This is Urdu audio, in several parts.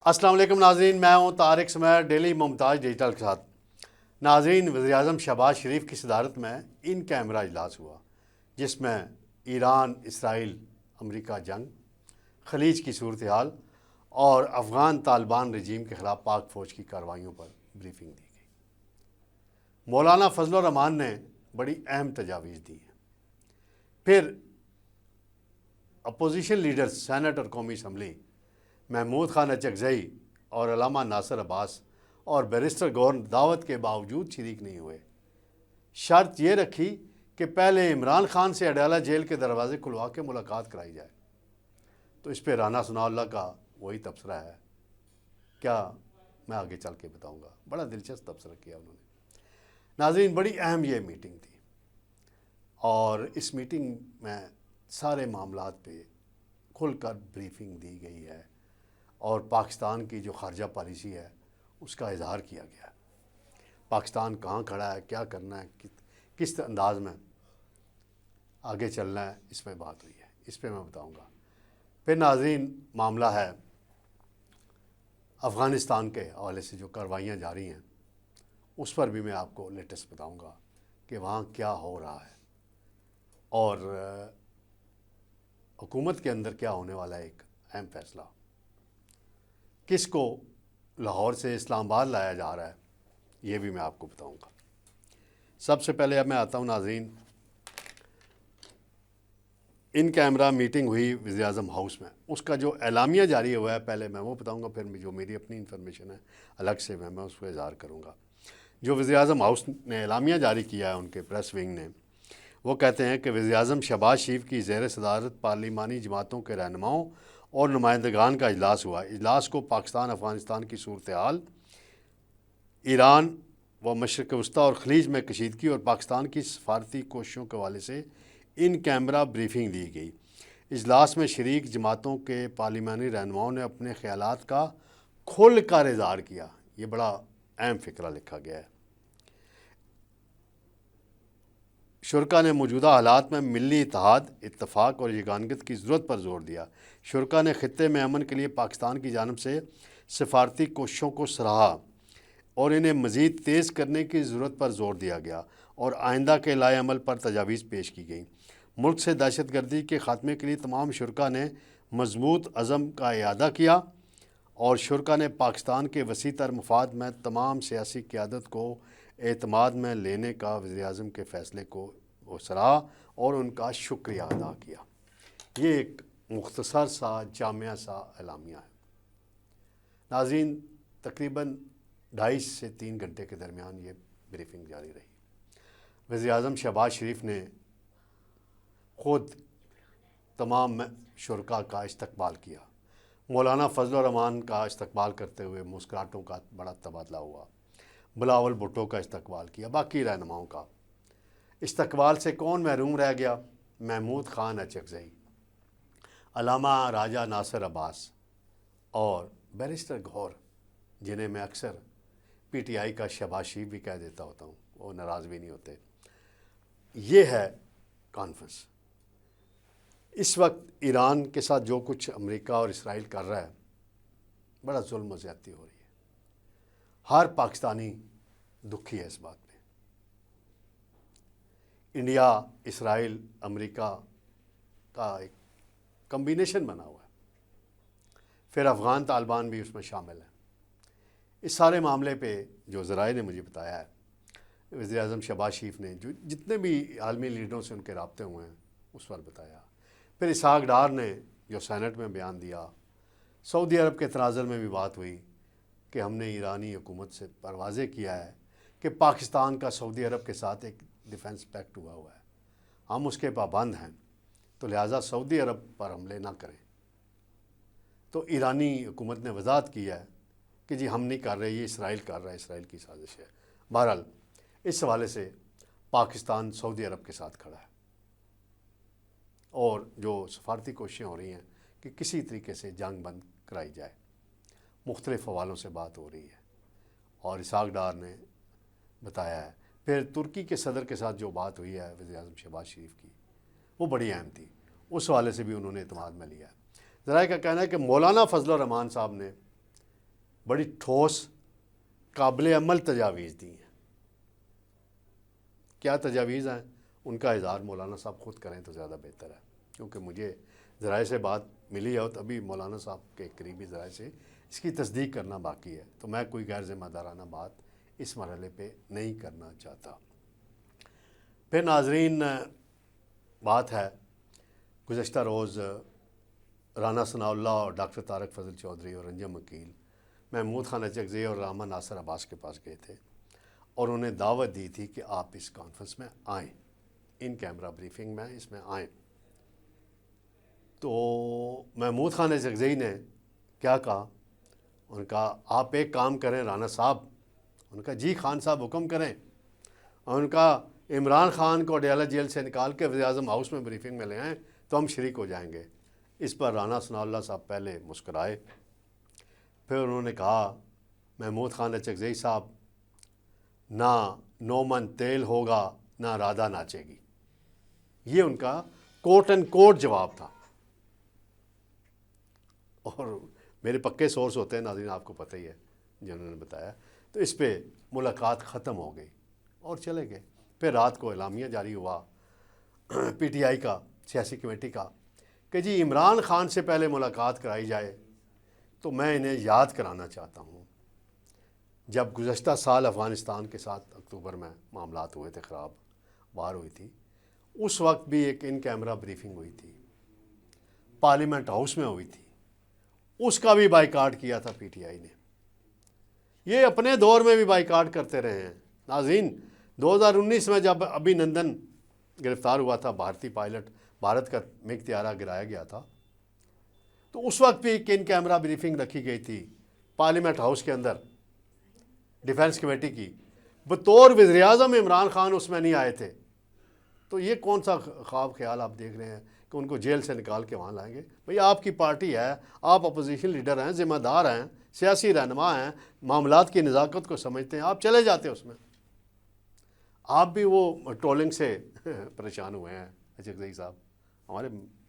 السلام علیکم ناظرین، میں ہوں طارق سمیر ڈیلی ممتاز ڈیجیٹل کے ساتھ۔ ناظرین، وزیراعظم شہباز شریف کی صدارت میں ان کیمرہ اجلاس ہوا جس میں ایران اسرائیل امریکہ جنگ، خلیج کی صورتحال اور افغان طالبان رجیم کے خلاف پاک فوج کی کارروائیوں پر بریفنگ دی گئی۔ مولانا فضل الرحمان نے بڑی اہم تجاویز دی ہیں۔ پھر اپوزیشن لیڈرز سینٹ اور قومی اسمبلی محمود خان اچکزئی اور علامہ ناصر عباس اور بیرسٹر گور دعوت کے باوجود شریک نہیں ہوئے۔ شرط یہ رکھی کہ پہلے عمران خان سے اڈیالہ جیل کے دروازے کھلوا کے ملاقات کرائی جائے۔ تو اس پہ رانا ثناء اللہ کا وہی تبصرہ ہے، کیا میں آگے چل کے بتاؤں گا۔ بڑا دلچسپ تبصرہ کیا انہوں نے۔ ناظرین، بڑی اہم یہ میٹنگ تھی اور اس میٹنگ میں سارے معاملات پہ کھل کر بریفنگ دی گئی ہے اور پاکستان کی جو خارجہ پالیسی ہے اس کا اظہار کیا گیا ہے۔ پاکستان کہاں کھڑا ہے، کیا کرنا ہے، کس انداز میں آگے چلنا ہے، اس پہ بات ہوئی ہے، اس پہ میں بتاؤں گا۔ پھر ناظرین، معاملہ ہے افغانستان کے حوالے سے جو کارروائیاں جاری ہیں اس پر بھی میں آپ کو لیٹسٹ بتاؤں گا کہ وہاں کیا ہو رہا ہے اور حکومت کے اندر کیا ہونے والا ہے۔ ایک اہم فیصلہ کس کو لاہور سے اسلام آباد لایا جا رہا ہے، یہ بھی میں آپ کو بتاؤں گا۔ سب سے پہلے اب میں آتا ہوں ناظرین، ان کیمرہ میٹنگ ہوئی وزیراعظم ہاؤس میں، اس کا جو اعلامیہ جاری ہوا ہے پہلے میں وہ بتاؤں گا، پھر جو میری اپنی انفارمیشن ہے الگ سے میں اس کو اظہار کروں گا۔ جو وزیراعظم ہاؤس نے اعلامیہ جاری کیا ہے ان کے پریس ونگ نے، وہ کہتے ہیں کہ وزیراعظم شہباز شریف کی زیر صدارت پارلیمانی جماعتوں کے رہنماؤں اور نمائندگان کا اجلاس ہوا۔ اجلاس کو پاکستان افغانستان کی صورتحال، ایران و مشرق وسطیٰ اور خلیج میں کشیدگی اور پاکستان کی سفارتی کوششوں کے حوالے سے ان کیمرہ بریفنگ دی گئی۔ اجلاس میں شریک جماعتوں کے پارلیمانی رہنماؤں نے اپنے خیالات کا کھل کر اظہار کیا۔ یہ بڑا اہم فقرہ لکھا گیا ہے۔ شرکا نے موجودہ حالات میں ملی اتحاد، اتفاق اور یگانگت کی ضرورت پر زور دیا۔ شرکا نے خطے میں امن کے لیے پاکستان کی جانب سے سفارتی کوششوں کو سراہا اور انہیں مزید تیز کرنے کی ضرورت پر زور دیا گیا اور آئندہ کے لائحہ عمل پر تجاویز پیش کی گئیں۔ ملک سے دہشت گردی کے خاتمے کے لیے تمام شرکا نے مضبوط عزم کا اعادہ کیا اور شرکا نے پاکستان کے وسیع تر مفاد میں تمام سیاسی قیادت کو اعتماد میں لینے کا وزیراعظم کے فیصلے کو سراہا اور ان کا شکریہ ادا کیا۔ یہ ایک مختصر سا جامع سا اعلامیہ ہے۔ ناظرین، تقریباً 2.5 سے 3 گھنٹے کے درمیان یہ بریفنگ جاری رہی۔ وزیراعظم شہباز شریف نے خود تمام شرکا کا استقبال کیا۔ مولانا فضل الرحمان کا استقبال کرتے ہوئے مسکراہٹوں کا بڑا تبادلہ ہوا۔ بلاول بھٹو کا استقبال کیا، باقی رہنماؤں کا۔ استقبال سے کون محروم رہ گیا؟ محمود خان اچکزئی، علامہ راجہ ناصر عباس اور بیرسٹر گور، جنہیں میں اکثر پی ٹی آئی کا شہباز شریف بھی کہہ دیتا ہوتا ہوں، وہ ناراض بھی نہیں ہوتے۔ یہ ہے کانفرنس۔ اس وقت ایران کے ساتھ جو کچھ امریکہ اور اسرائیل کر رہا ہے، بڑا ظلم و زیادتی ہو رہی ہے۔ ہر پاکستانی دکھی ہے اس بات پہ۔ انڈیا، اسرائیل، امریکہ کا ایک کمبینیشن بنا ہوا ہے، پھر افغان طالبان بھی اس میں شامل ہیں۔ اس سارے معاملے پہ جو ذرائع نے مجھے بتایا ہے، وزیراعظم شہباز شریف نے جو جتنے بھی عالمی لیڈروں سے ان کے رابطے ہوئے ہیں اس پر بتایا۔ پھر اسحاق ڈار نے جو سینٹ میں بیان دیا، سعودی عرب کے تناظر میں بھی بات ہوئی کہ ہم نے ایرانی حکومت سے پر واضح کیا ہے کہ پاکستان کا سعودی عرب کے ساتھ ایک ڈیفنس پیکٹ ہوا ہے، ہم اس کے پابند ہیں، تو لہٰذا سعودی عرب پر حملے نہ کریں۔ تو ایرانی حکومت نے وضاحت کی ہے کہ جی ہم نہیں کر رہے، یہ اسرائیل کر رہا ہے، اسرائیل کی سازش ہے۔ بہرحال اس حوالے سے پاکستان سعودی عرب کے ساتھ کھڑا ہے اور جو سفارتی کوششیں ہو رہی ہیں کہ کسی طریقے سے جنگ بند کرائی جائے، مختلف حوالوں سے بات ہو رہی ہے اور اسحاق ڈار نے بتایا ہے۔ پھر ترکی کے صدر کے ساتھ جو بات ہوئی ہے وزیراعظم شہباز شریف کی، وہ بڑی اہم تھی، اس حوالے سے بھی انہوں نے اعتماد میں لیا ہے۔ ذرائع کا کہنا ہے کہ مولانا فضل الرحمان صاحب نے بڑی ٹھوس قابل عمل تجاویز دی ہیں. کیا تجاویز ہیں ان کا اظہار مولانا صاحب خود کریں تو زیادہ بہتر ہے، کیونکہ مجھے ذرائع سے بات ملی ہے اور ابھی مولانا صاحب کے قریبی ذرائع سے اس کی تصدیق کرنا باقی ہے، تو میں کوئی غیر ذمہ دارانہ بات اس مرحلے پہ نہیں کرنا چاہتا. پھر ناظرین بات ہے گزشتہ روز رانا ثناء اللہ اور ڈاکٹر طارق فضل چودھری اور انجم وکیل محمود خان اچکزئی اور راما ناصر عباس کے پاس گئے تھے اور انہیں دعوت دی تھی کہ آپ اس کانفرنس میں آئیں، ان کیمرہ بریفنگ میں اس میں آئیں. تو محمود خان اچکزئی نے کیا کہا؟ ان کا آپ ایک کام کریں رانا صاحب. ان کا جی خان صاحب حکم کریں. اور ان کا عمران خان کو اڈیالہ جیل سے نکال کے وزیر اعظم ہاؤس میں بریفنگ میں لے آئیں تو ہم شریک ہو جائیں گے. اس پر رانا ثناء اللہ صاحب پہلے مسکرائے، پھر انہوں نے کہا محمود خان اچکزئی صاحب، نہ نومن تیل ہوگا نہ رادھا ناچے گی. یہ ان کا کوٹ اینڈ کوٹ جواب تھا. اور میرے پکے سورس ہوتے ہیں ناظرین، آپ کو پتہ ہی ہے جنہوں نے بتایا. تو اس پہ ملاقات ختم ہو گئی اور چلے گئے. پھر رات کو اعلامیہ جاری ہوا پی ٹی آئی کا، سیاسی کمیٹی کا، کہ جی عمران خان سے پہلے ملاقات کرائی جائے. تو میں انہیں یاد کرانا چاہتا ہوں، جب گزشتہ سال افغانستان کے ساتھ اکتوبر میں معاملات ہوئے تھے، خراب وار ہوئی تھی، اس وقت بھی ایک ان کیمرہ بریفنگ ہوئی تھی، پارلیمنٹ ہاؤس میں ہوئی تھی. اس کا بھی بائیکاٹ کیا تھا پی ٹی آئی نے. یہ اپنے دور میں بھی بائیکاٹ کرتے رہے ہیں. ناظرین 2019 میں جب ابھی نندن گرفتار ہوا تھا، بھارتی پائلٹ، بھارت کا مگ طیارہ گرایا گیا تھا، تو اس وقت بھی ایک ان کیمرہ بریفنگ رکھی گئی تھی پارلیمنٹ ہاؤس کے اندر ڈیفنس کمیٹی کی. بطور وزیر اعظم عمران خان اس میں نہیں آئے تھے. تو یہ کون سا خواب خیال آپ دیکھ رہے ہیں کہ ان کو جیل سے نکال کے وہاں لائیں گے؟ بھئی آپ کی پارٹی ہے، آپ اپوزیشن لیڈر ہیں، ذمہ دار ہیں، سیاسی رہنما ہیں، معاملات کی نزاکت کو سمجھتے ہیں، آپ چلے جاتے اس میں. آپ بھی وہ ٹرولنگ سے پریشان ہوئے ہیں اچکزئی صاحب.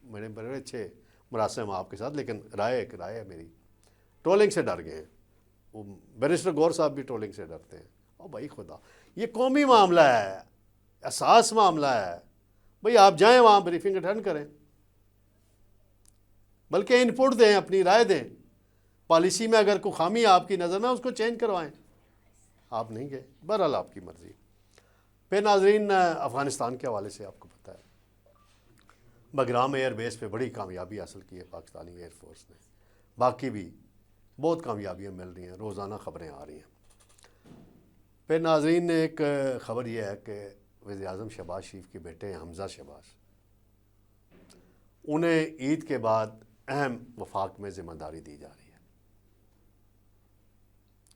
میرے بڑے اچھے مراسم آپ کے ساتھ، لیکن رائے ہے میری، ٹرولنگ سے ڈر گئے ہیں. وہ بیرسٹر گور صاحب بھی ٹرولنگ سے ڈرتے ہیں. او بھائی خدا، یہ قومی معاملہ ہے، اساس معاملہ ہے. بھئی آپ جائیں وہاں بریفنگ اٹینڈ کریں، بلکہ ان پٹ دیں، اپنی رائے دیں. پالیسی میں اگر کوئی خامی آپ کی نظر میں اس کو چینج کروائیں. آپ نہیں گئے، بہرحال آپ کی مرضی. پھر ناظرین افغانستان کے حوالے سے آپ کو پتہ ہے بگرام ایئر بیس پہ بڑی کامیابی حاصل کی ہے پاکستانی ایئر فورس نے. باقی بھی بہت کامیابیاں مل رہی ہیں، روزانہ خبریں آ رہی ہیں. پھر ناظرین ایک خبر یہ ہے کہ وزیر اعظم شہباز شریف کے بیٹے حمزہ شہباز، انہیں عید کے بعد اہم وفاق میں ذمہ داری دی جا رہی ہے.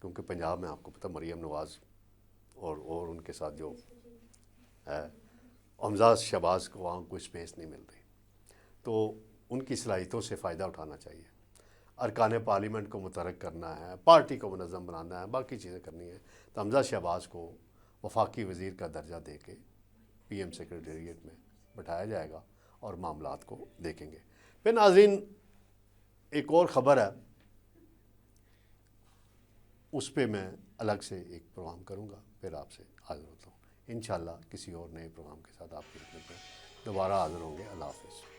کیونکہ پنجاب میں آپ کو پتہ مریم نواز اور ان کے ساتھ جو ہے حمزہ شہباز کو وہاں کوئی اسپیس نہیں مل رہی. تو ان کی صلاحیتوں سے فائدہ اٹھانا چاہیے. ارکان پارلیمنٹ کو متحرک کرنا ہے، پارٹی کو منظم بنانا ہے، باقی چیزیں کرنی ہیں. تو حمزہ شہباز کو وفاقی وزیر کا درجہ دے کے پی ایم سیکریٹریٹ میں بٹھایا جائے گا اور معاملات کو دیکھیں گے. پھر ناظرین ایک اور خبر ہے، اس پہ میں الگ سے ایک پروگرام کروں گا، پھر آپ سے حاضر ہوتا ہوں. انشاءاللہ کسی اور نئے پروگرام کے ساتھ آپ کی خدمت میں دوبارہ حاضر ہوں گے. اللہ حافظ.